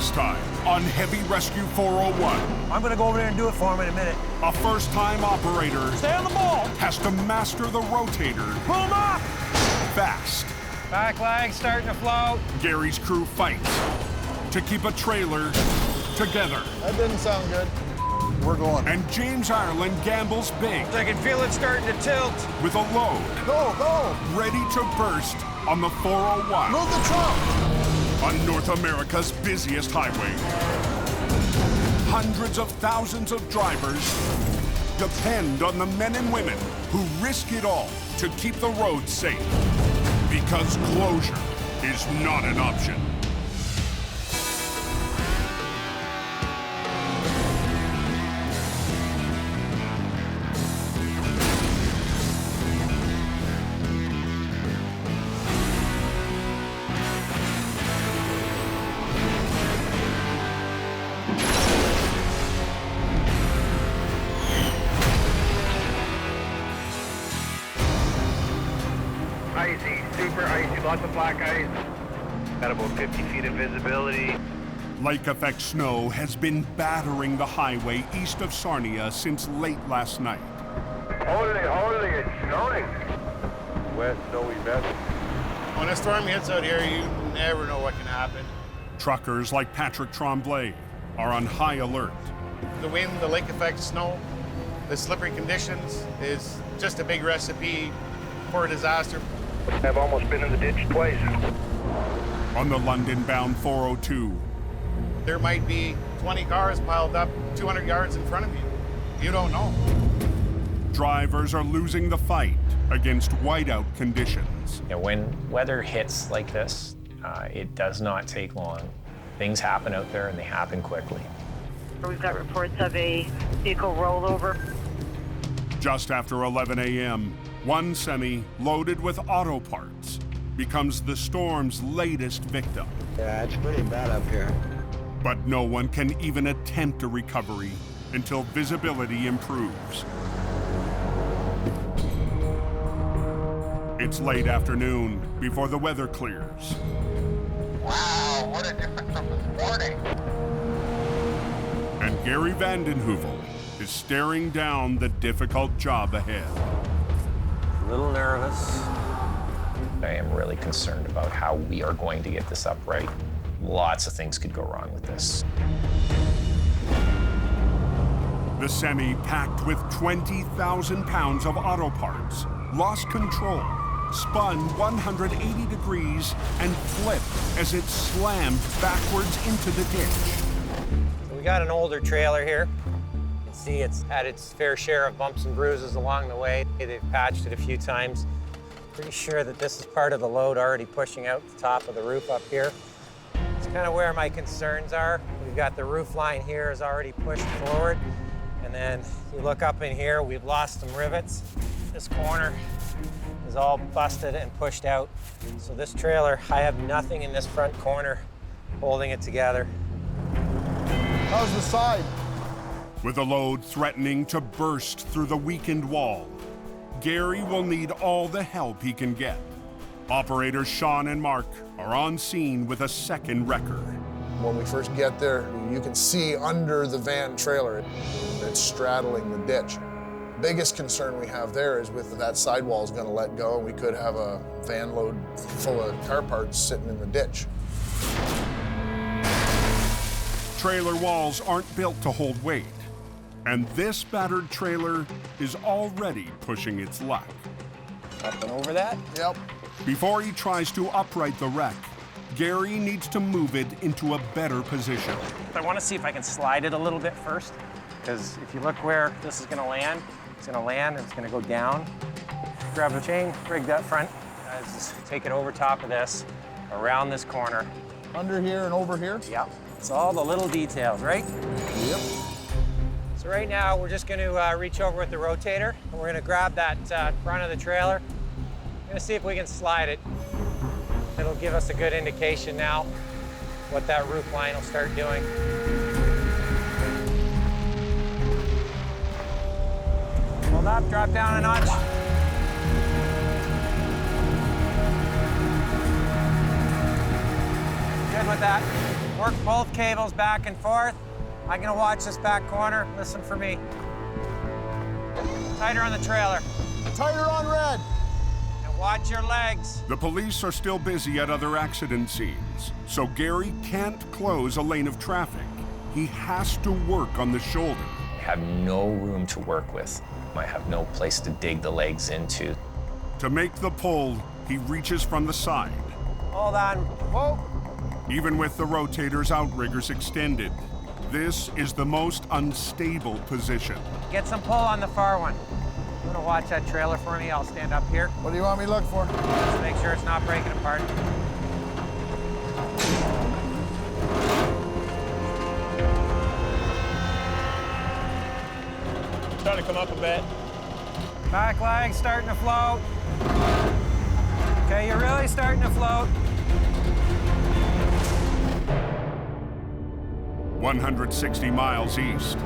Next time on Heavy Rescue 401. I'm gonna go over there and do it for him in a minute. A first-time operator Stay on the ball! has to master the rotator Pull him up! fast. Back leg starting to float. Gary's crew fights to keep a trailer together. That didn't sound good. We're going. And James Ireland gambles big I can feel it starting to tilt. with a load Go, go! ready to burst on the 401 Move the trunk! on North America's busiest highway. Hundreds of thousands of drivers depend on the men and women who risk it all to keep the roads safe. Because closure is not an option. Icy, super icy, lots of black ice. Got about 50 feet of visibility. Lake effect snow has been battering the highway east of Sarnia since late last night. Holy, it's snowing. West snowy vest. When a storm hits out here, you never know what can happen. Truckers like Patrick Tremblay are on high alert. The wind, the lake effect snow, the slippery conditions is just a big recipe for a disaster. I've almost been in the ditch twice. On the London-bound 402, There might be 20 cars piled up 200 yards in front of you. You don't know. drivers are losing the fight against whiteout conditions. You know, when weather hits like this, it does not take long. Things happen out there and they happen quickly. We've got reports of a vehicle rollover. Just after 11 a.m., one semi loaded with auto parts becomes the storm's latest victim. Yeah, it's pretty bad up here. But no one can even attempt a recovery until visibility improves. It's late afternoon before the weather clears. Wow, what a difference from this morning. And Gary Vanden Heuvel is staring down the difficult job ahead. A little nervous. I am really concerned about how we are going to get this up right. Lots of things could go wrong with this. The semi, packed with 20,000 pounds of auto parts, lost control, spun 180 degrees, and flipped as it slammed backwards into the ditch. We got an older trailer here. You can see it's had its fair share of bumps and bruises along the way. They've patched it a few times. Pretty sure that this is part of the load already pushing out the top of the roof up here. It's kind of where my concerns are. We've got the roof line here is already pushed forward. And then you look up in here, we've lost some rivets. This corner is all busted and pushed out. So this trailer, I have nothing in this front corner holding it together. How's the side? With the load threatening to burst through the weakened wall, Gary will need all the help he can get. Operators Sean and Mark are on scene with a second wrecker. When we first get there, you can see under the van trailer, it's straddling the ditch. Biggest concern we have there is with that sidewall is going to let go, and we could have a van load full of car parts sitting in the ditch. Trailer walls aren't built to hold weight, and this battered trailer is already pushing its luck. Up and over that. Yep. Before he tries to upright the wreck, Gary needs to move it into a better position. I want to see if I can slide it a little bit first, because if you look where this is going to land, it's going to land and it's going to go down. Grab a chain, rig that front, just take it over top of this, around this corner. Under here and over here? Yep. It's all the little details, right? Yep. So right now, we're just going to reach over with the rotator, and we're going to grab that front of the trailer. We're going to see if we can slide it. It'll give us a good indication now what that roof line will start doing. Hold up, drop down a notch. Good with that. Work both cables back and forth. I'm gonna watch this back corner. Listen for me. Tighter on the trailer. Tighter on red. And watch your legs. The police are still busy at other accident scenes, so Gary can't close a lane of traffic. He has to work on the shoulder. I have no room to work with. I have no place to dig the legs into. To make the pull, he reaches from the side. Hold on. Whoa. Even with the rotator's outriggers extended, this is the most unstable position. Get some pull on the far one. You wanna watch that trailer for me? I'll stand up here. What do you want me to look for? Just make sure it's not breaking apart. Starting to come up a bit. Back leg starting to float. Okay, you're really starting to float. 160 miles east.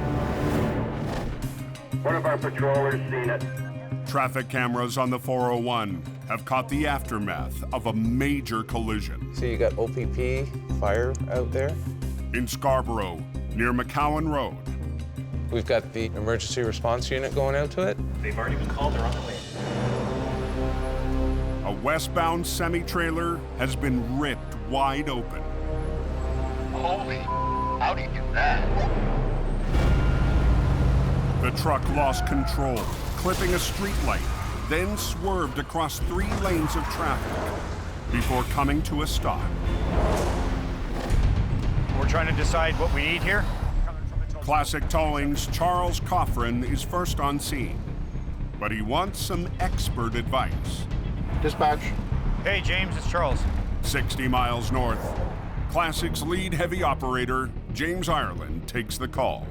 One of our patrollers seen it. Traffic cameras on the 401 have caught the aftermath of a major collision. So you got OPP fire out there. In Scarborough, near McCowan Road. We've got the emergency response unit going out to it. They've already been called, they're on the way. A westbound semi-trailer has been ripped wide open. Holy, how do you do that? The truck lost control, clipping a streetlight, then swerved across 3 lanes of traffic before coming to a stop. We're trying to decide what we need here. Classic Towing's Charles Coffrin is first on scene, but he wants some expert advice. Dispatch. Hey, James, it's Charles. 60 miles north, Classic's lead heavy operator, James Ireland, takes the call.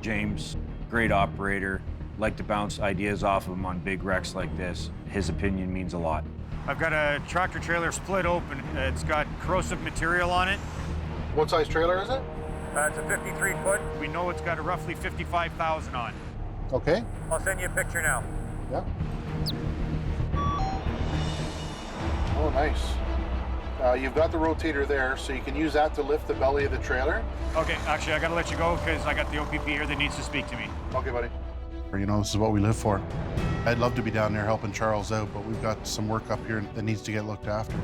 James, great operator, like to bounce ideas off of him on big wrecks like this. His opinion means a lot. I've got a tractor trailer split open. It's got corrosive material on it. What size trailer is it? It's a 53 foot. We know it's got a roughly 55,000 on. Okay. I'll send you a picture now. Yeah. Oh, nice. You've got the rotator there, so you can use that to lift the belly of the trailer. Okay, actually, I gotta let you go because I got the OPP here that needs to speak to me. Okay, buddy. You know, this is what we live for. I'd love to be down there helping Charles out, but we've got some work up here that needs to get looked after.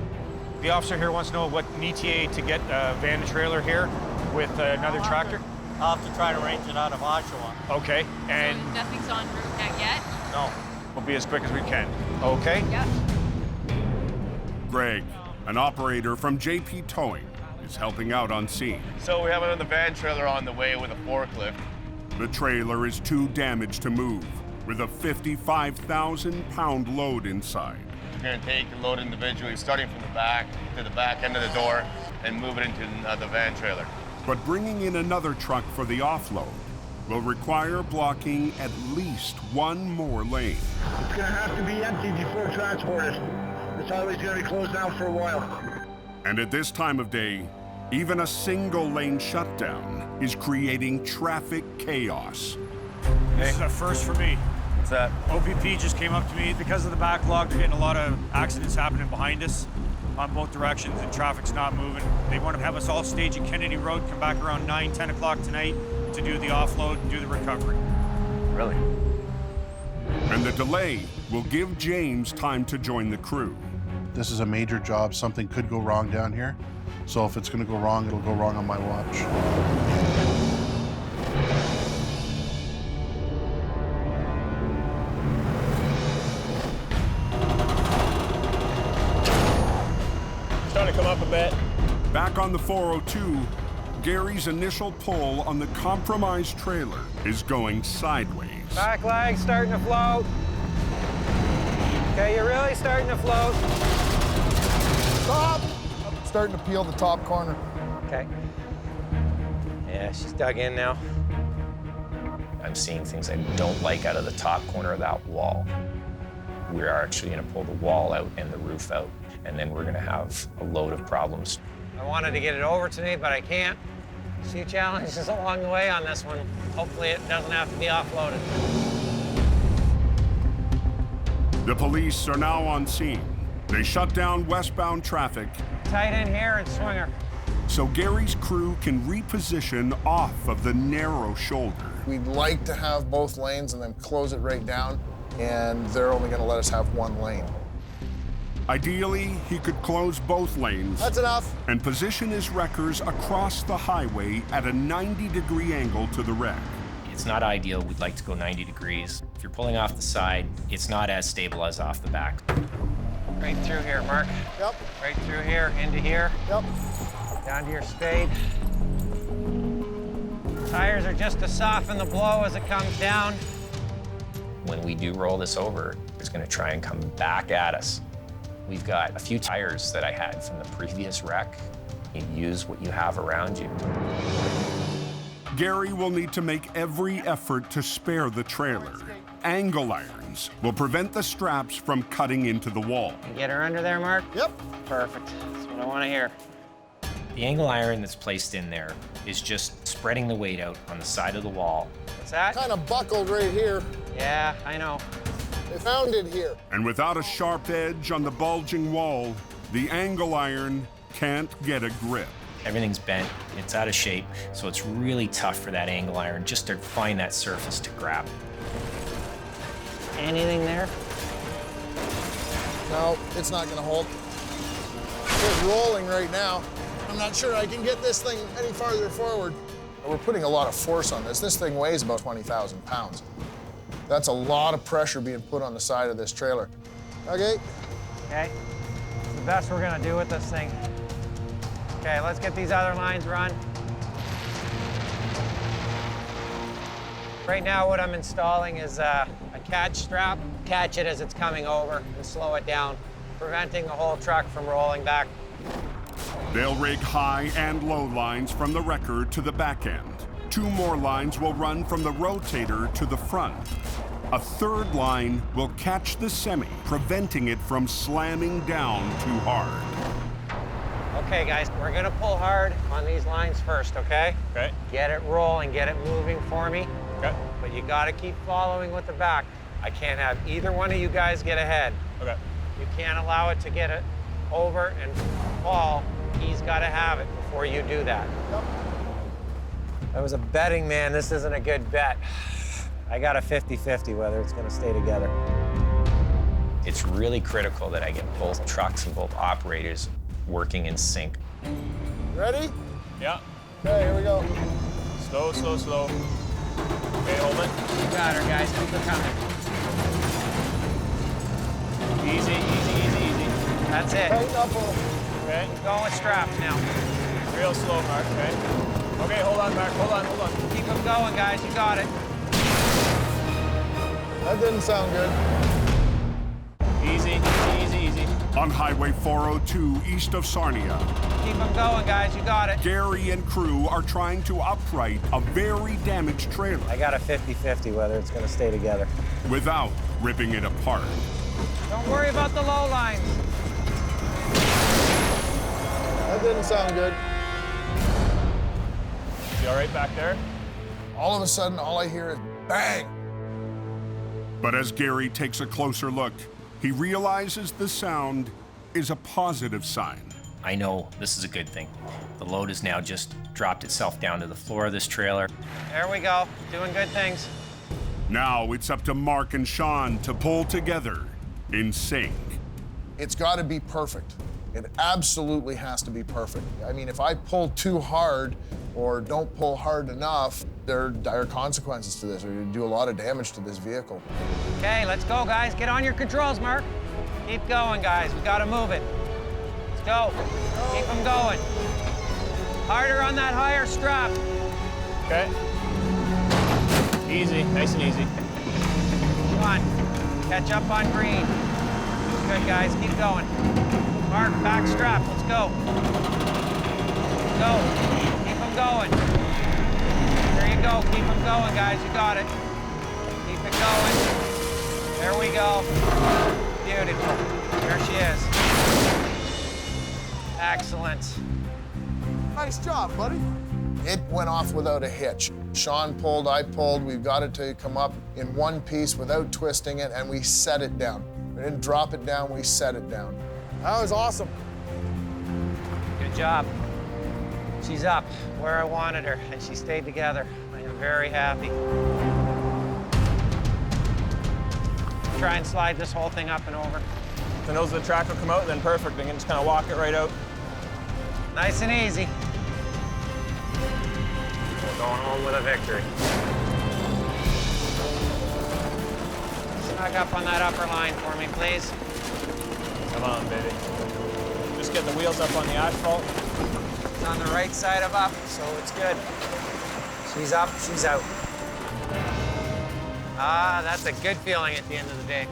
The officer here wants to know what an ETA to get a van and trailer here with another tractor. I'll have to try to arrange it out of Oshawa. Okay, and So nothing's en route yet? no, we'll be as quick as we can. Okay? Yep. Greg, an operator from JP Towing, is helping out on scene. So we have another van trailer on the way with a forklift. The trailer is too damaged to move, with a 55,000-pound load inside. We're gonna take the load individually, starting from the back to the back end of the door and move it into the van trailer. But bringing in another truck for the offload will require blocking at least one more lane. It's gonna have to be empty before transported. It's always gonna be closed down for a while. And at this time of day, even a single lane shutdown is creating traffic chaos. This is a first for me. What's that? OPP just came up to me. Because of the backlog, they're getting a lot of accidents happening behind us on both directions and traffic's not moving. They want to have us all stage at Kennedy Road, come back around 9, 10 o'clock tonight to do the offload and do the recovery. Really? And the delay will give James time to join the crew. This is a major job. Something could go wrong down here. So if it's going to go wrong, it'll go wrong on my watch. Starting to come up a bit. Back on the 402, Gary's initial pull on the compromised trailer is going sideways. Back leg starting to float. Okay, you're really starting to float. Stop! Starting to peel the top corner. Okay. Yeah, she's dug in now. I'm seeing things I don't like out of the top corner of that wall. We're actually gonna pull the wall out and the roof out, and then we're gonna have a load of problems. I wanted to get it over to me, but I can't. See challenges along the way on this one. Hopefully it doesn't have to be offloaded. The police are now on scene. They shut down westbound traffic Tight in here and swinger. so Gary's crew can reposition off of the narrow shoulder. We'd like to have both lanes and then close it right down, and they're only gonna let us have one lane. Ideally, he could close both lanes. That's enough. And position his wreckers across the highway at a 90-degree angle to the wreck. It's not ideal. We'd like to go 90 degrees. If you're pulling off the side, it's not as stable as off the back. Right through here, Mark. Yep. Right through here, into here. Yep. Down to your spade. Tires are just to soften the blow as it comes down. When we do roll this over, it's going to try and come back at us. We've got a few tires that I had from the previous wreck. You use what you have around you. Gary will need to make every effort to spare the trailer. Angle irons will prevent the straps from cutting into the wall. You get her under there, Mark? Yep. Perfect. That's what I want to hear. The angle iron that's placed in there is just spreading the weight out on the side of the wall. What's that? Kind of buckled right here. Yeah, I know. They found it here. And without a sharp edge on the bulging wall, the angle iron can't get a grip. Everything's bent, it's out of shape, so it's really tough for that angle iron just to find that surface to grab. Anything there? No, it's not gonna hold. It's rolling right now. I'm not sure I can get this thing any farther forward. We're putting a lot of force on this. This thing weighs about 20,000 pounds. That's a lot of pressure being put on the side of this trailer. Okay. Okay. It's the best we're gonna do with this thing. Okay, let's get these other lines run. Right now, what I'm installing is a catch strap. Catch it as it's coming over and slow it down, preventing the whole truck from rolling back. They'll rig high and low lines from the wrecker to the back end. 2 more lines will run from the rotator to the front. A third line will catch the semi, preventing it from slamming down too hard. Okay, guys, we're gonna pull hard on these lines first, okay? Okay. Get it rolling, get it moving for me. Okay. But you gotta keep following with the back. I can't have either one of you guys get ahead. Okay. You can't allow it to get it over and fall. He's gotta have it before you do that. Yep. I was a betting man, this isn't a good bet. I got a 50-50 whether it's gonna stay together. It's really critical that I get both trucks and both operators working in sync. Ready? Yeah. Okay, here we go. Slow, slow, slow. Okay, hold it. You got her, guys. Keep her coming. Easy, easy, easy, easy. That's it. Tighten up. Okay. Keep going with straps now. Real slow, Mark, okay? Okay, hold on, Mark, hold on, hold on. Keep them going, guys. You got it. That didn't sound good. Easy, easy, easy, easy. On Highway 402 east of Sarnia, Keep them going, guys. You got it. Gary and crew are trying to upright a very damaged trailer I got a 50-50 whether it's gonna stay together. without ripping it apart. Don't worry about the low lines. That didn't sound good. You all right back there? All of a sudden, all I hear is bang. But as Gary takes a closer look, he realizes the sound is a positive sign. I know this is a good thing. The load has now just dropped itself down to the floor of this trailer. There we go. Doing good things. Now it's up to Mark and Sean to pull together in sync. It's got to be perfect. It absolutely has to be perfect. I mean, if I pull too hard or don't pull hard enough, there are dire consequences to this, or you do a lot of damage to this vehicle. Okay, let's go, guys. Get on your controls, Mark. Keep going, guys. We gotta move it. Let's go. Keep them going. Harder on that higher strap. Okay. Easy, nice and easy. Come on. Catch up on green. Good, guys. Keep going. Mark, back strap. Let's go. Go. Keep them going. There you go. Keep them going, guys. You got it. Keep it going. There we go. Beautiful. There she is. Excellent. Nice job, buddy. It went off without a hitch. Sean pulled, I pulled. We've got it to come up in one piece without twisting it, and we set it down. We didn't drop it down, we set it down. That was awesome. Good job. She's up where I wanted her, and she stayed together. I am very happy. Try and slide this whole thing up and over. The nose of the track will come out, then perfect. I can just kind of walk it right out. Nice and easy. We're going home with a victory. Snug up on that upper line for me, please. Come on, baby. Just get the wheels up on the asphalt. It's on the right side of up, so it's good. She's up, she's out. Ah, that's a good feeling at the end of the day.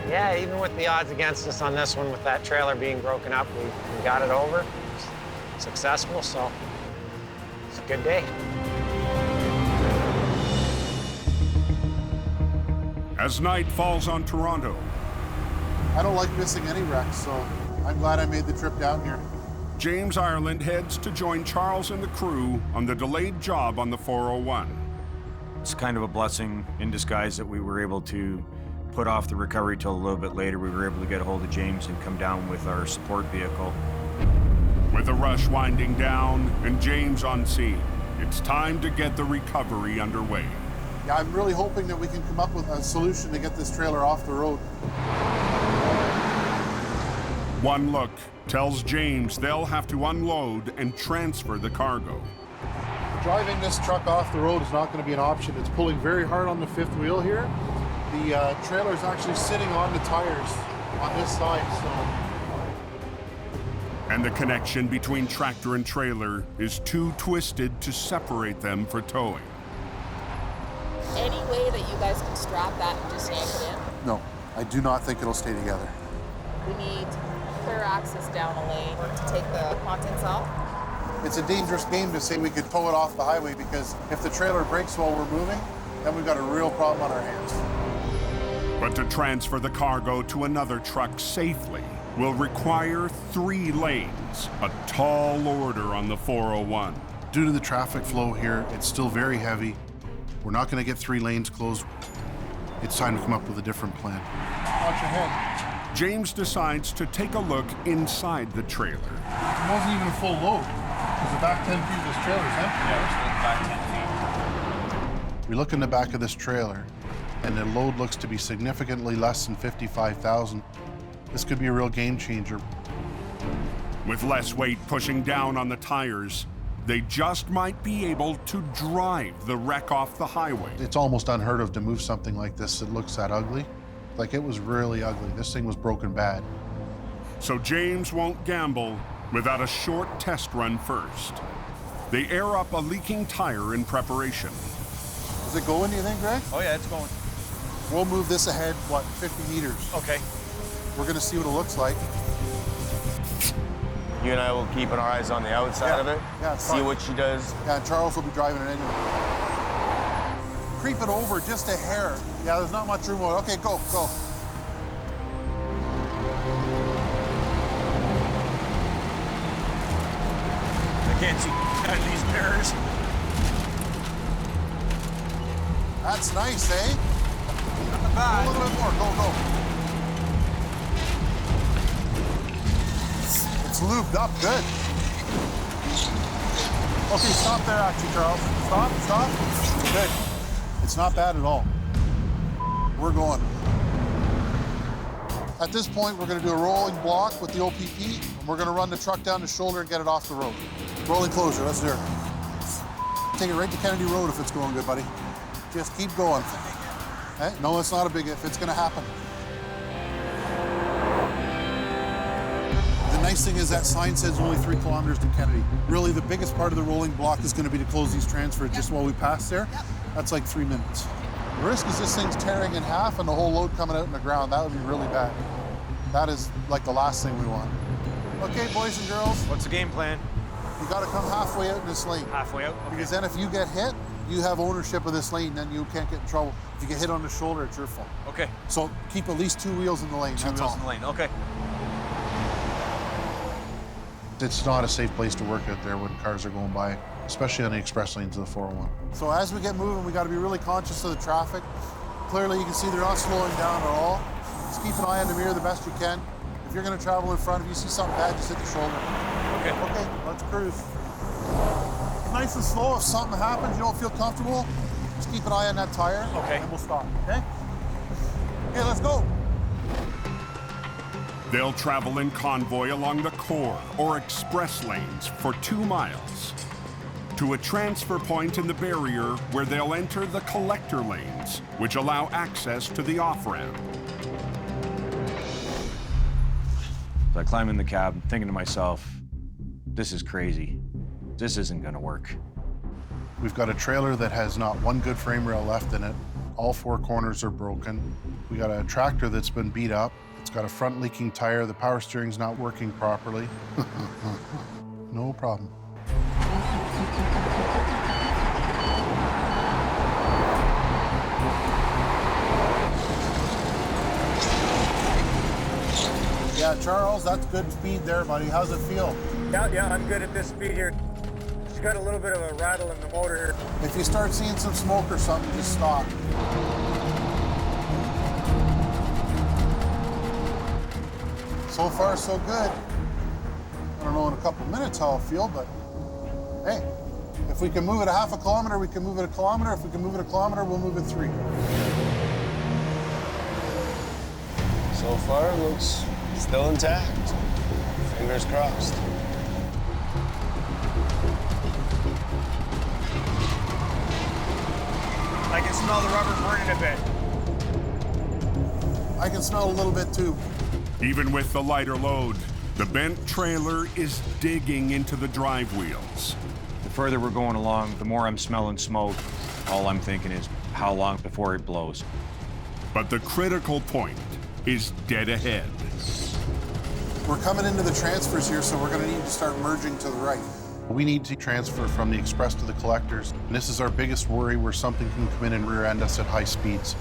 Yeah, even with the odds against us on this one, with that trailer being broken up, we got it over. Successful, so it's a good day. As night falls on Toronto, I don't like missing any wrecks, so I'm glad I made the trip down here. James Ireland heads to join Charles and the crew on the delayed job on the 401. It's kind of a blessing in disguise that we were able to put off the recovery till a little bit later. We were able to get a hold of James and come down with our support vehicle. With the rush winding down and James on scene, it's time to get the recovery underway. Yeah, I'm really hoping that we can come up with a solution to get this trailer off the road. One look tells James they'll have to unload and transfer the cargo. Driving this truck off the road is not going to be an option. It's pulling very hard on the fifth wheel here. The trailer is actually sitting on the tires on this side, so. And the connection between tractor and trailer is too twisted to separate them for towing. Any way that you guys can strap that and just yank it in? No, I do not think it'll stay together. We need clear access down a lane to take the contents off. It's a dangerous game to say we could tow it off the highway, because if the trailer breaks while we're moving, then we've got a real problem on our hands. But to transfer the cargo to another truck safely will require 3 lanes, a tall order on the 401. Due to the traffic flow here, it's still very heavy. We're not going to get 3 lanes closed. It's time to come up with a different plan. Watch your head. James decides to take a look inside the trailer. It wasn't even a full load. Because the back 10 feet of this trailer is empty. Yeah, we're still back 10 feet. We look in the back of this trailer, and the load looks to be significantly less than 55,000. This could be a real game changer. With less weight pushing down on the tires, they just might be able to drive the wreck off the highway. It's almost unheard of to move something like this that looks that ugly. Like, it was really ugly. This thing was broken bad. So James won't gamble without a short test run first. They air up a leaking tire in preparation. Is it going, do you think, Greg? Oh yeah, it's going. We'll move this ahead, 50 meters? Okay. We're gonna see what it looks like. You and I will keep our eyes on the outside of it, see what she does. Yeah, and Charles will be driving it anyway. Creep it over just a hair. Yeah, there's not much room. Okay, go. I can't see out of these mirrors. That's nice, eh? Not bad. A little bit more, go. It's lubed up, good. Okay, stop there actually, Charles. Stop. Good. It's not bad at all. We're going. At this point, we're gonna do a rolling block with the OPP, and we're gonna run the truck down the shoulder and get it off the road. Rolling closure, let's do it. Take it right to Kennedy Road if it's going good, buddy. Just keep going. Hey, no, it's not a big if, it's gonna happen. The nice thing is that sign says only 3 kilometers to Kennedy. Really, the biggest part of the rolling block is gonna be to close these transfers just while we pass there. That's like 3 minutes. The risk is this thing's tearing in half and the whole load coming out in the ground. That would be really bad. That is like the last thing we want. Okay, boys and girls. What's the game plan? You gotta come halfway out in this lane. Halfway out? Okay. Because then if you get hit, you have ownership of this lane, then you can't get in trouble. If you get hit on the shoulder, it's your fault. Okay. So keep at least 2 wheels in the lane, Two wheels in the lane, okay. It's not a safe place to work out there when cars are going by, especially on the express lanes of the 401. So as we get moving, we got to be really conscious of the traffic. Clearly, you can see they're not slowing down at all. Just keep an eye on the mirror the best you can. If you're going to travel in front, if you see something bad, just hit the shoulder. Okay. Okay, let's cruise. nice and slow. If something happens, you don't feel comfortable, just keep an eye on that tire. Okay. And we'll stop, okay? Okay, let's go. They'll travel in convoy along the core or express lanes for 2 miles to a transfer point in the barrier where they'll enter the collector lanes, which allow access to the off-ramp. So I climb in the cab, thinking to myself, this is crazy. This isn't gonna work. We've got a trailer that has not one good frame rail left in it. All 4 corners are broken. We got a tractor that's been beat up. It's got a front leaking tire. The power steering's not working properly. No problem. Yeah, Charles, that's good speed there, buddy. How's it feel? Yeah, I'm good at this speed here. Just got a little bit of a rattle in the motor here. If you start seeing some smoke or something, just stop. So far, so good. I don't know in a couple minutes how I'll feel, but hey, if we can move it a half a kilometer, we can move it a kilometer. If we can move it a kilometer, we'll move it 3. So far, it looks still intact. Fingers crossed. I can smell the rubber burning a bit. I can smell a little bit too. Even with the lighter load, the bent trailer is digging into the drive wheels. The further we're going along, the more I'm smelling smoke. All I'm thinking is, how long before it blows? But the critical point is dead ahead. We're coming into the transfers here, so we're gonna need to start merging to the right. We need to transfer from the express to the collectors. And this is our biggest worry, where something can come in and rear end us at high speeds.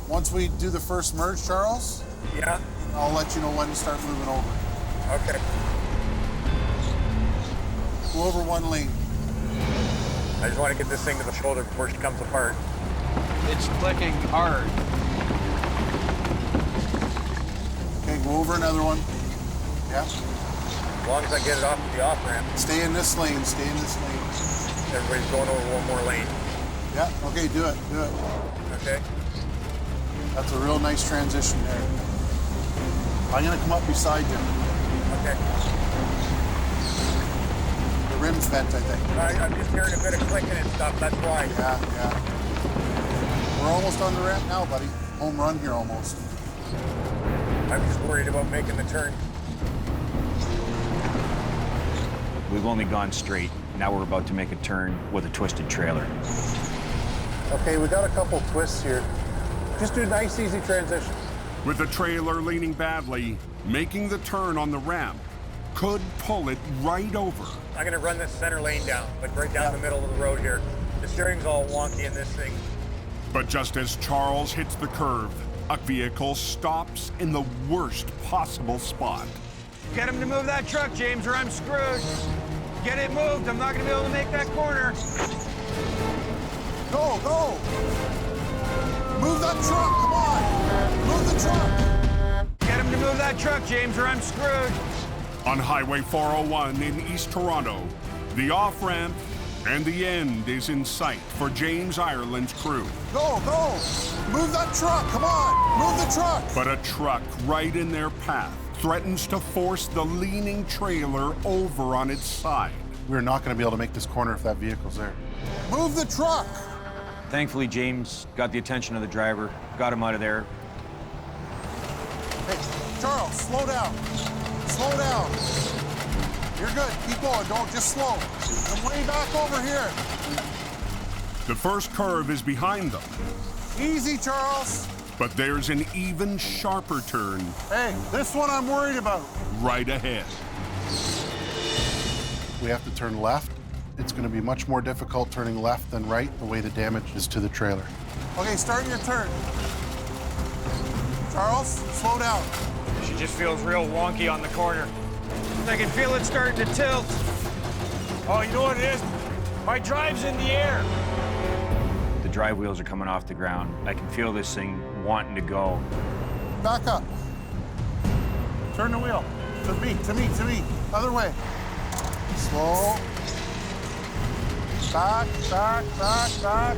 Once we do the first merge, Charles, Yeah? I'll let you know when to start moving over. Okay. Go over 1 lane. I just want to get this thing to the shoulder before she comes apart. It's clicking hard. Okay, go over another one. Yeah. As long as I get it off the off-ramp. Stay in this lane, stay in this lane. Everybody's going over 1 more lane. Yeah, okay, do it, do it. Okay. That's a real nice transition there. I'm gonna come up beside you. Okay. The rim's bent, I think. I'm just hearing a bit of clicking and stuff, that's why. Yeah, yeah. We're almost on the ramp now, buddy. Home run here almost. I'm just worried about making the turn. We've only gone straight. Now we're about to make a turn with a twisted trailer. Okay, we got a couple twists here. Just do nice, easy transition. With the trailer leaning badly, making the turn on the ramp could pull it right over. I'm gonna run this center lane down, like right down the middle of the road here. The steering's all wonky in this thing. But just as Charles hits the curve, a vehicle stops in the worst possible spot. Get him to move that truck, James, or I'm screwed. Get it moved. I'm not going to be able to make that corner. Go, go! Move that truck, come on! Move the truck! Get him to move that truck, James, or I'm screwed. On Highway 401 in East Toronto, the off-ramp and the end is in sight for James Ireland's crew. Go, go! Move that truck, come on! Move the truck! But a truck right in their path threatens to force the leaning trailer over on its side. We're not going to be able to make this corner if that vehicle's there. Move the truck! Thankfully, James got the attention of the driver, got him out of there. Hey, Charles, slow down. Slow down. You're good. Keep going. Don't just slow. I'm way back over here. The first curve is behind them. Easy, Charles. But there's an even sharper turn. Hey, this one I'm worried about. Right ahead. We have to turn left. It's going to be much more difficult turning left than right, the way the damage is to the trailer. Okay, start your turn. Charles, slow down. She just feels real wonky on the corner. I can feel it starting to tilt. Oh, you know what it is? My drive's in the air. The drive wheels are coming off the ground. I can feel this thing wanting to go. Back up. Turn the wheel. To me, to me, to me. Other way. Slow. Back, back, back, back.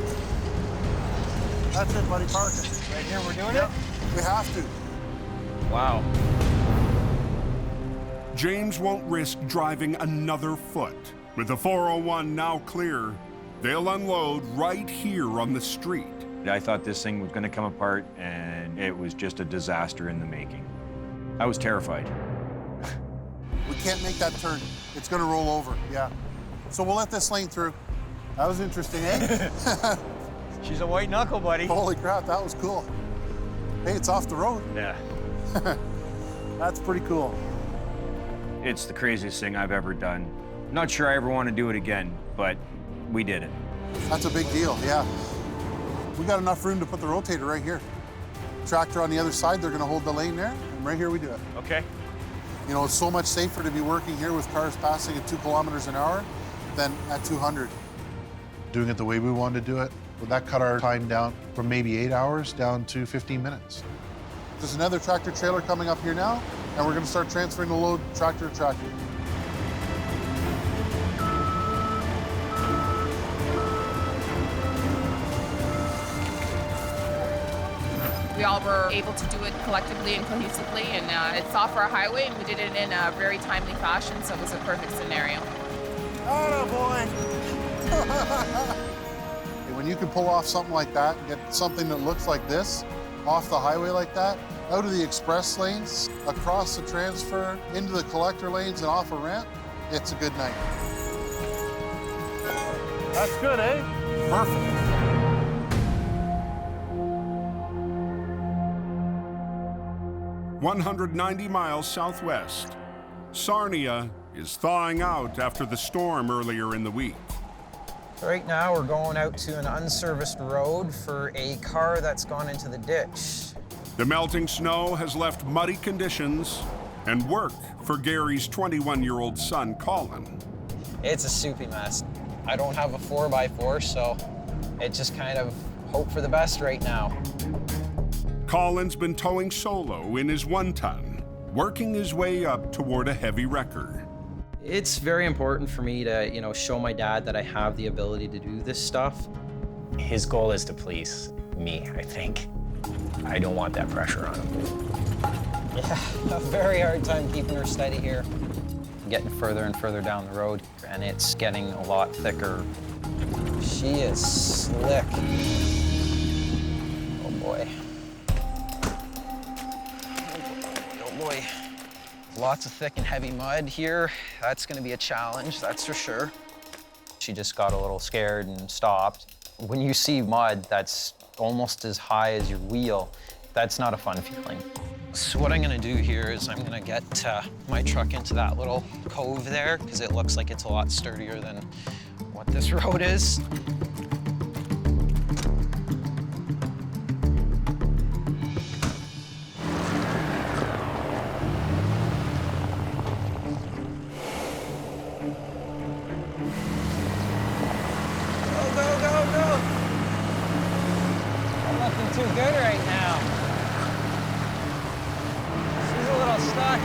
That's it, buddy, park it. Right here, we're doing it? We have to. Wow. James won't risk driving another foot. With the 401 now clear, they'll unload right here on the street. I thought this thing was going to come apart, and it was just a disaster in the making. I was terrified. We can't make that turn. It's gonna roll over, yeah. So we'll let this lane through. That was interesting, eh? She's a white knuckle, buddy. Holy crap, that was cool. Hey, it's off the road. Yeah. That's pretty cool. It's the craziest thing I've ever done. Not sure I ever want to do it again, but we did it. That's a big deal, yeah. We got enough room to put the rotator right here. Tractor on the other side, they're gonna hold the lane there, and right here we do it. Okay. You know, it's so much safer to be working here with cars passing at 2 kilometers an hour than at 200. Doing it the way we wanted to do it, would that cut our time down from maybe 8 hours down to 15 minutes? There's another tractor trailer coming up here now, and we're gonna start transferring the load tractor to tractor. We all were able to do it collectively and cohesively, and it's off our highway, and we did it in a very timely fashion, so it was a perfect scenario. Atta boy! When you can pull off something like that and get something that looks like this off the highway like that, out of the express lanes, across the transfer, into the collector lanes and off a ramp, it's a good night. That's good, eh? Perfect. "190 miles southwest, Sarnia is thawing out after the storm earlier in the week. Right now, we're going out to an unserviced road for a car that's gone into the ditch. The melting snow has left muddy conditions and work for Gary's 21-year-old son, Colin. It's a soupy mess. I don't have a 4x4, so it just kind of hope for the best right now. Colin's been towing solo in his 1-ton, working his way up toward a heavy wrecker. It's very important for me to, show my dad that I have the ability to do this stuff. His goal is to please me, I think. I don't want that pressure on him. Yeah, a very hard time keeping her steady here. I'm getting further and further down the road, and it's getting a lot thicker. She is slick. Oh boy. Oh boy. Lots of thick and heavy mud here. That's gonna be a challenge, that's for sure. She just got a little scared and stopped. When you see mud that's almost as high as your wheel, that's not a fun feeling. So what I'm gonna do here is I'm gonna get my truck into that little cove there, because it looks like it's a lot sturdier than what this road is. Too good right now. She's a little stuck.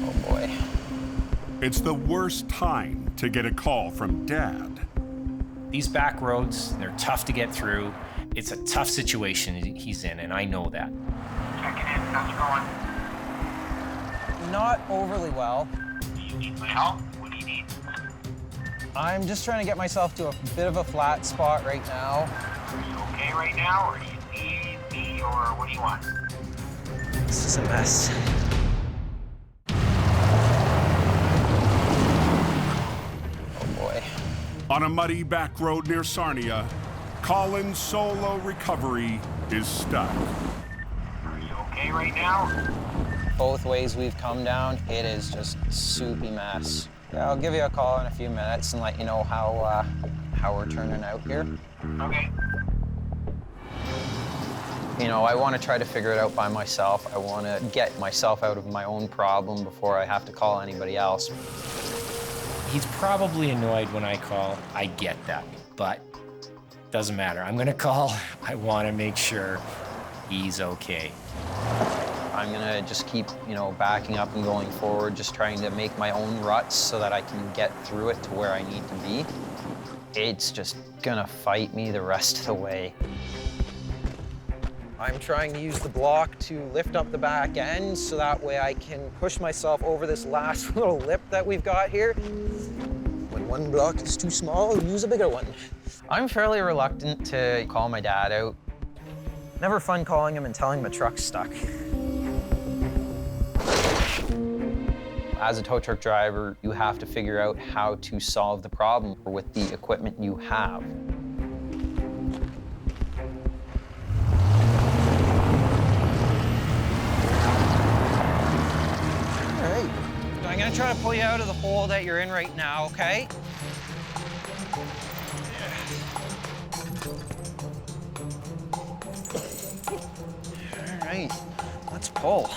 Oh boy. It's the worst time to get a call from Dad. These back roads, they're tough to get through. It's a tough situation he's in, and I know that. Checking in, how's it going? Not overly well. Do you need my help? What do you need? I'm just trying to get myself to a bit of a flat spot right now. Are you okay right now, or do you need me, or what do you want? This is a mess. Oh boy. On a muddy back road near Sarnia, Colin's solo recovery is stuck. Are you okay right now? Both ways we've come down, it is just a soupy mess. Yeah, I'll give you a call in a few minutes and let you know how we're turning out here. Okay. I want to try to figure it out by myself. I want to get myself out of my own problem before I have to call anybody else. He's probably annoyed when I call. I get that, but doesn't matter. I'm gonna call. I want to make sure he's okay. I'm gonna just keep, backing up and going forward, just trying to make my own ruts so that I can get through it to where I need to be. It's just gonna fight me the rest of the way. I'm trying to use the block to lift up the back end so that way I can push myself over this last little lip that we've got here. When one block is too small, use a bigger one. I'm fairly reluctant to call my dad out. Never fun calling him and telling him a truck's stuck. As a tow truck driver, you have to figure out how to solve the problem with the equipment you have. All right, I'm gonna try to pull you out of the hole that you're in right now, okay? All right, let's pull.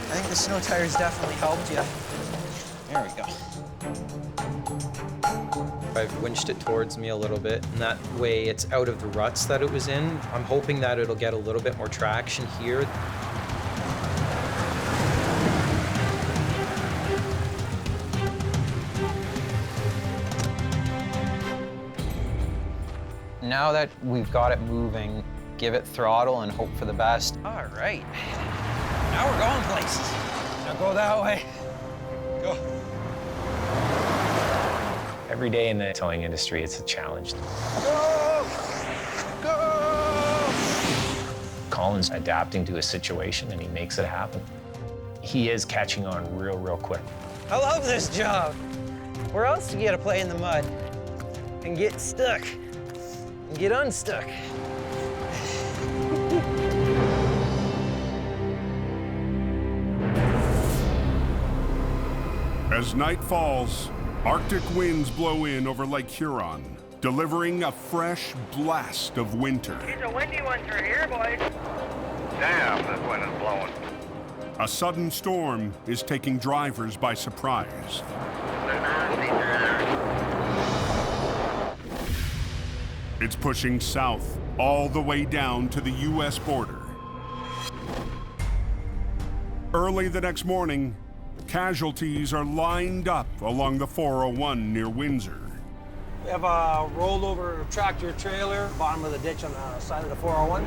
I think the snow tires definitely helped you. There we go. I've winched it towards me a little bit, and that way it's out of the ruts that it was in. I'm hoping that it'll get a little bit more traction here. Now that we've got it moving, give it throttle and hope for the best. All right. Now we're going places. Now go that way. Go. Every day in the towing industry, it's a challenge. Go! Go! Colin's adapting to a situation, and he makes it happen. He is catching on real quick. I love this job. Where else do you get to play in the mud and get stuck and get unstuck? As night falls, Arctic winds blow in over Lake Huron, delivering a fresh blast of winter. These are windy ones right here, boys. Damn, this wind is blowing. A sudden storm is taking drivers by surprise. It's pushing south all the way down to the U.S. border. Early the next morning, casualties are lined up along the 401 near Windsor. We have a rolled over tractor trailer, bottom of the ditch on the side of the 401.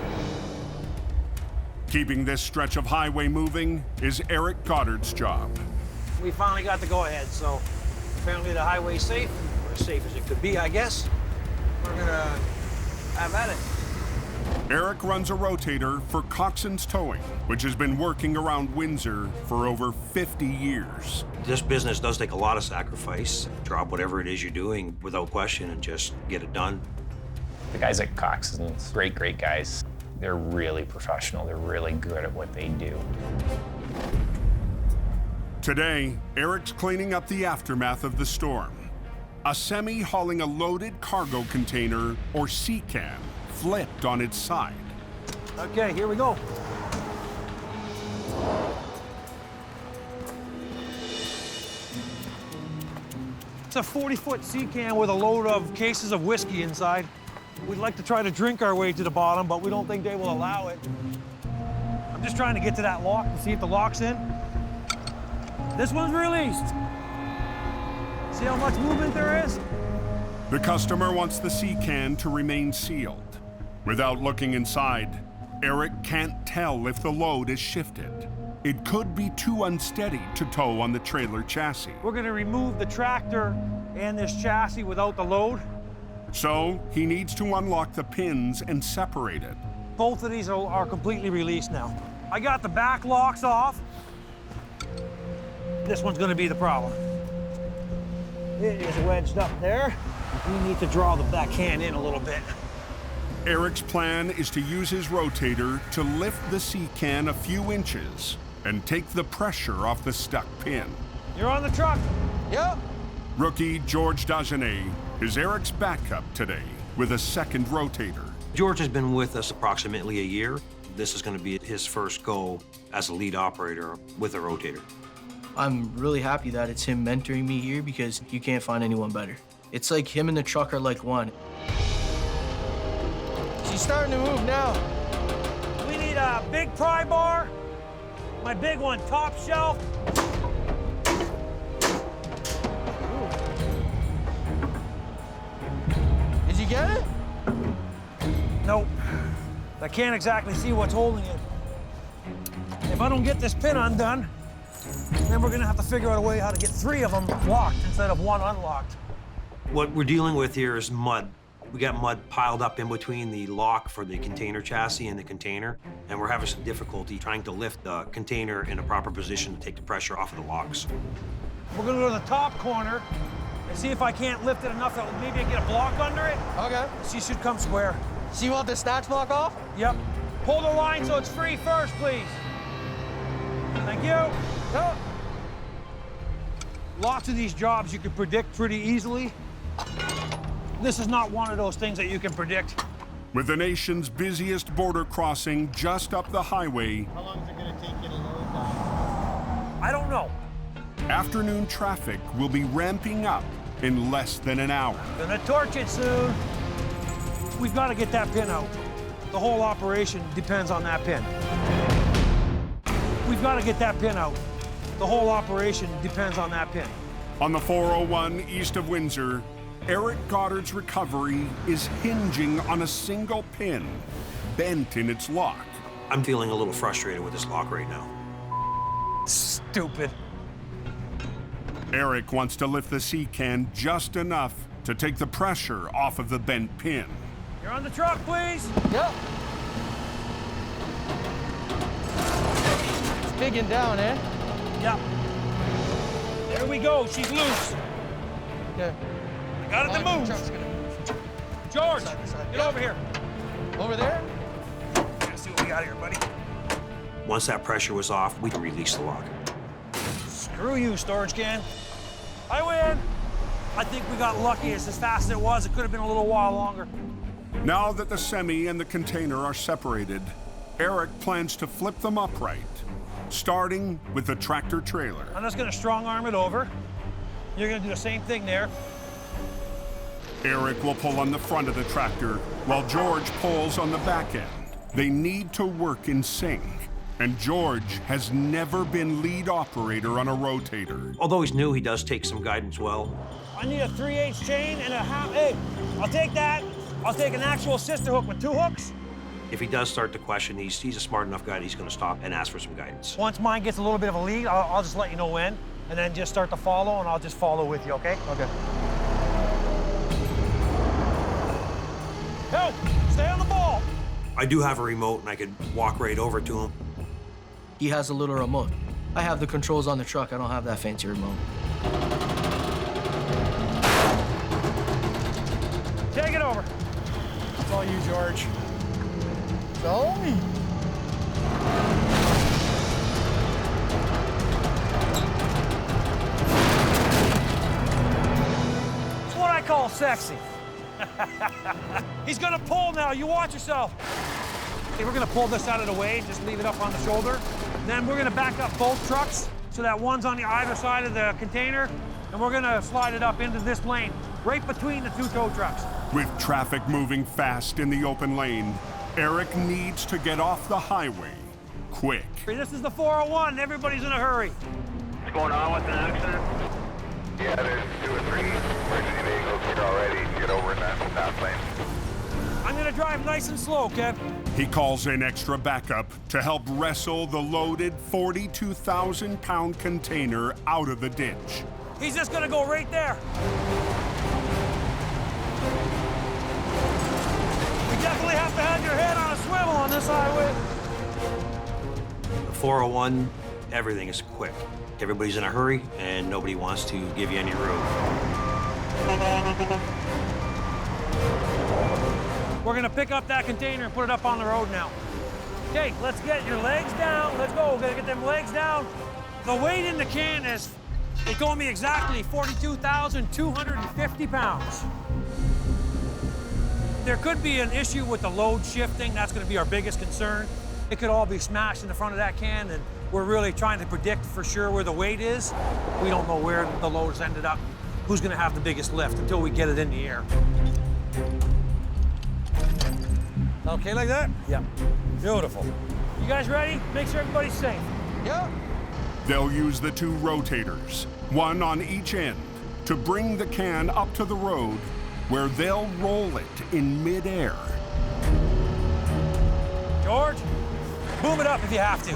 Keeping this stretch of highway moving is Eric Goddard's job. We finally got the go-ahead, so apparently the highway's safe, or as safe as it could be, I guess. We're gonna have at it. Eric runs a rotator for Coxon's Towing, which has been working around Windsor for over 50 years. This business does take a lot of sacrifice. Drop whatever it is you're doing without question and just get it done. The guys at Coxon's, great guys. They're really professional. They're really good at what they do. Today, Eric's cleaning up the aftermath of the storm. A semi hauling a loaded cargo container, or sea can, flipped on its side. Okay, here we go. It's a 40-foot sea can with a load of cases of whiskey inside. We'd like to try to drink our way to the bottom, but we don't think they will allow it. I'm just trying to get to that lock to see if the lock's in. This one's released. See how much movement there is? The customer wants the sea can to remain sealed. Without looking inside, Eric can't tell if the load is shifted. It could be too unsteady to tow on the trailer chassis. We're gonna remove the tractor and this chassis without the load. So he needs to unlock the pins and separate it. Both of these are completely released now. I got the back locks off. This one's gonna be the problem. It is wedged up there. We need to draw the back can in a little bit. Eric's plan is to use his rotator to lift the sea can a few inches and take the pressure off the stuck pin. You're on the truck. Yep. Rookie George Dagenet is Eric's backup today with a second rotator. George has been with us approximately a year. This is going to be his first go as a lead operator with a rotator. I'm really happy that it's him mentoring me here because you can't find anyone better. It's like him and the truck are like one. She's starting to move now. We need a big pry bar. My big one, top shelf. Did you get it? Nope. I can't exactly see what's holding it. If I don't get this pin undone, then we're gonna have to figure out a way how to get 3 of them locked instead of 1 unlocked. What we're dealing with here is mud. We got mud piled up in between the lock for the container chassis and the container, and we're having some difficulty trying to lift the container in a proper position to take the pressure off of the locks. We're gonna go to the top corner and see if I can't lift it enough that maybe I get a block under it. Okay. She should come square. So you want the snatch block off? Yep. Pull the line so it's free first, please. Thank you. Go. Lots of these jobs you can predict pretty easily. This is not one of those things that you can predict. With the nation's busiest border crossing just up the highway, How long is it going to take you to load that? I don't know. afternoon traffic will be ramping up in less than an hour. Gonna torch it soon. We've got to get that pin out. The whole operation depends on that pin. We've got to get that pin out. The whole operation depends on that pin. On the 401 east of Windsor, Eric Goddard's recovery is hinging on a single pin, bent in its lock. I'm feeling a little frustrated with this lock right now. Stupid. Eric wants to lift the sea can just enough to take the pressure off of the bent pin. You're on the truck, please. Yep. It's digging down, eh? Yep. There we go. She's loose. Okay. I got it to move. George, get over here. Over there? Let's see what we got here, buddy. Once that pressure was off, we can release the lock. Screw you, storage can. I win. I think we got lucky. It's as fast as it was. It could have been a little while longer. Now that the semi and the container are separated, Eric plans to flip them upright, starting with the tractor trailer. I'm just gonna strong arm it over. You're gonna do the same thing there. Eric will pull on the front of the tractor while George pulls on the back end. They need to work in sync, and George has never been lead operator on a rotator. Although he's new, he does take some guidance well. I need a 3/8 chain and a half. Hey, I'll take that. I'll take an actual sister hook with 2 hooks. If he does start to question, he's a smart enough guy that he's going to stop and ask for some guidance. Once mine gets a little bit of a lead, I'll just let you know when, and then just start to follow, and I'll just follow with you, okay? Okay. Help! Stay on the ball! I do have a remote, and I could walk right over to him. He has a little remote. I have the controls on the truck. I don't have that fancy remote. Take it over. It's all you, George. It's all me. It's what I call sexy. He's gonna pull now. You watch yourself. Okay, we're gonna pull this out of the way, just leave it up on the shoulder. Then we're gonna back up both trucks so that one's on the either side of the container, and we're gonna slide it up into this lane, right between the 2 tow trucks. With traffic moving fast in the open lane, Eric needs to get off the highway quick. This is the 401. Everybody's in a hurry. What's going on with the accident? Yeah, there's 2 or 3 emergency vehicles here already. Get over in that lane. I'm gonna drive nice and slow, Kev. He calls in extra backup to help wrestle the loaded 42,000-pound container out of the ditch. He's just gonna go right there. You definitely have to have your head on a swivel on this highway. The 401, everything is quick. Everybody's in a hurry, and nobody wants to give you any room. We're gonna pick up that container and put it up on the road now. Okay, let's get your legs down. Let's go. We're gonna get them legs down. The weight in the can is, they told me exactly, 42,250 pounds. There could be an issue with the load shifting. That's gonna be our biggest concern. It could all be smashed in the front of that can, and we're really trying to predict for sure where the weight is. We don't know where the load's ended up, who's gonna have the biggest lift until we get it in the air. Okay like that? Yeah. Beautiful. You guys ready? Make sure everybody's safe. Yeah. They'll use the 2 rotators, one on each end, to bring the can up to the road where they'll roll it in midair. George, boom it up if you have to.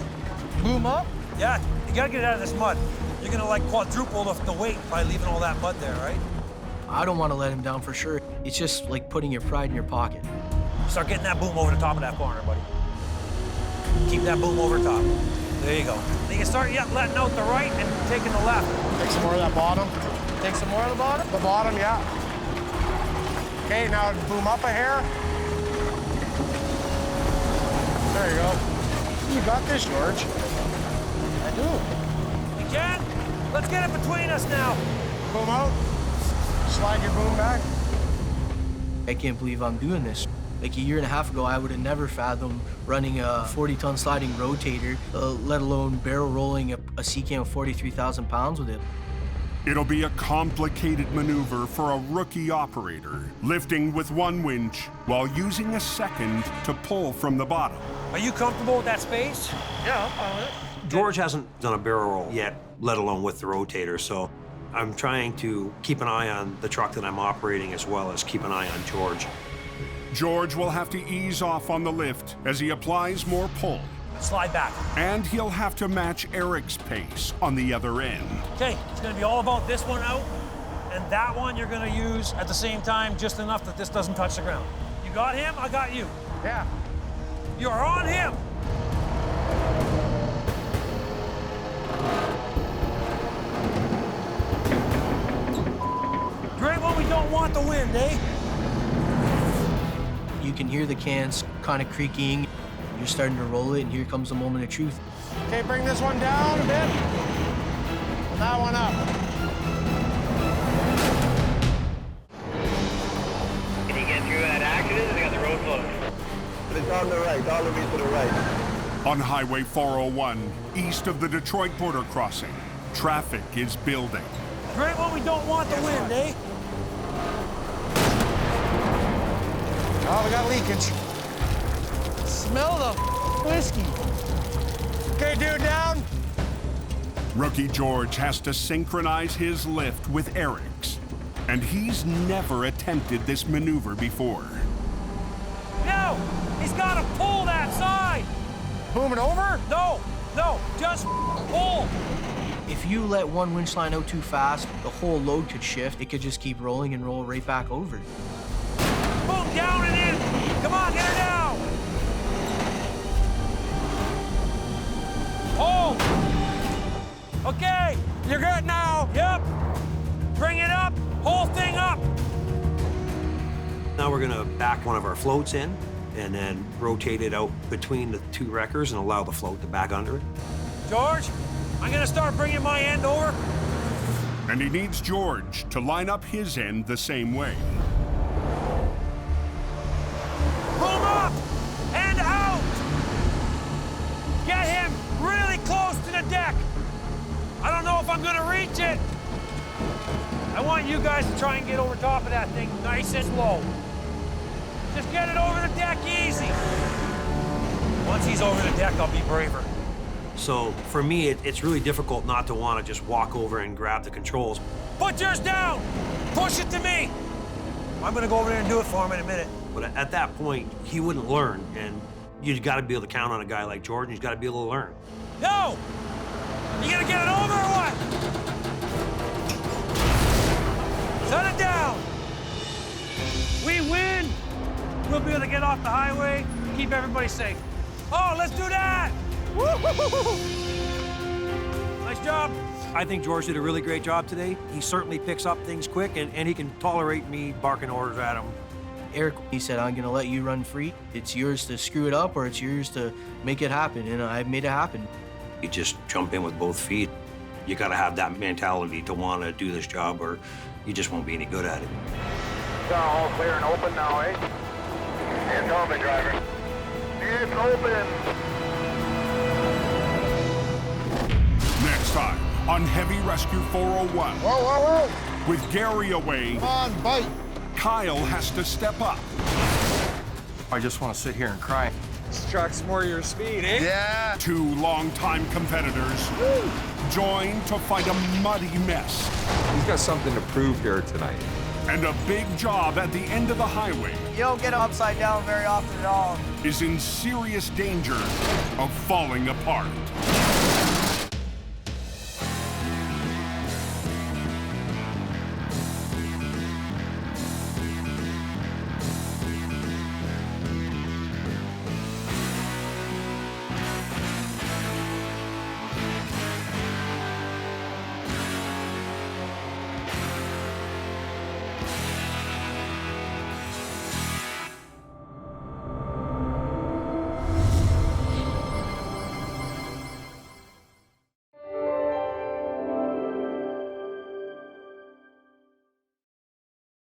Boom up? Yeah, you gotta get it out of this mud. You're gonna like quadruple the weight by leaving all that mud there, right? I don't want to let him down for sure. It's just like putting your pride in your pocket. Start getting that boom over the top of that corner, buddy. Keep that boom over top. There you go. Then you can start letting out the right and taking the left. Take some more of that bottom. Take some more of the bottom? The bottom, yeah. Okay, now boom up a hair. There you go. You got this, George. I do. You can? Let's get it between us now. Boom out. Slide your boom back. I can't believe I'm doing this. Like a year and a half ago, I would have never fathomed running a 40-ton sliding rotator, let alone barrel rolling a sea can of 43,000 pounds with it. It'll be a complicated maneuver for a rookie operator, lifting with 1 winch while using a second to pull from the bottom. Are you comfortable with that space? Yeah, I'm fine with it. George hasn't done a barrel roll yet, let alone with the rotator, so I'm trying to keep an eye on the truck that I'm operating as well as keep an eye on George. George will have to ease off on the lift as he applies more pull. Slide back. And he'll have to match Eric's pace on the other end. Okay, it's gonna be all about this one out, and that one you're gonna use at the same time, just enough that this doesn't touch the ground. You got him, I got you. Yeah. You're on him. Great when we don't want the wind, eh? You can hear the cans kind of creaking. You're starting to roll it, and here comes the moment of truth. Okay, bring this one down a bit. And that one up. Can you get through that accident? They got the road closed. It's on the right, all the way to the right. On Highway 401, east of the Detroit border crossing, traffic is building. Great when we don't want the wind, eh? Oh, we got leakage. Smell the whiskey. Okay, dude, down. Rookie George has to synchronize his lift with Eric's, and he's never attempted this maneuver before. No, he's got to pull that side. Boom it over? No, just pull. If you let one winch line out too fast, the whole load could shift. It could just keep rolling and roll right back over. Boom, down and in. Come on, get her down. Hold. Okay, you're good now. Yep. Bring it up, whole thing up. Now we're gonna back one of our floats in and then rotate it out between the 2 wreckers and allow the float to back under it. George, I'm gonna start bringing my end over. And he needs George to line up his end the same way. Boom up and out. Get him really close to the deck. I don't know if I'm gonna reach it. I want you guys to try and get over top of that thing nice and slow. Just get it over the deck easy. Once he's over the deck, I'll be braver. So for me, it's really difficult not to want to just walk over and grab the controls. Put yours down. Push it to me. I'm gonna go over there and do it for him in a minute. But at that point, he wouldn't learn, and you've got to be able to count on a guy like George, and he's got to be able to learn. No! You gonna get it over or what? Set it down. We win. We'll be able to get off the highway, keep everybody safe. Oh, let's do that! Woo-hoo-hoo-hoo. Nice job. I think George did a really great job today. He certainly picks up things quick, and he can tolerate me barking orders at him. Eric, he said, I'm gonna let you run free. It's yours to screw it up or it's yours to make it happen, and I've made it happen. You just jump in with both feet. You gotta have that mentality to want to do this job or you just won't be any good at it. All clear and open now, eh? It's open, driver. It's open. Next time on Heavy Rescue 401. Whoa, whoa. With Gary away, Come on, bite. Kyle has to step up. I just want to sit here and cry. This truck's more your speed, eh? Yeah. Two longtime competitors join to fight a muddy mess. He's got something to prove here tonight. And a big job at the end of the highway You don't get upside down very often at all. is in serious danger of falling apart.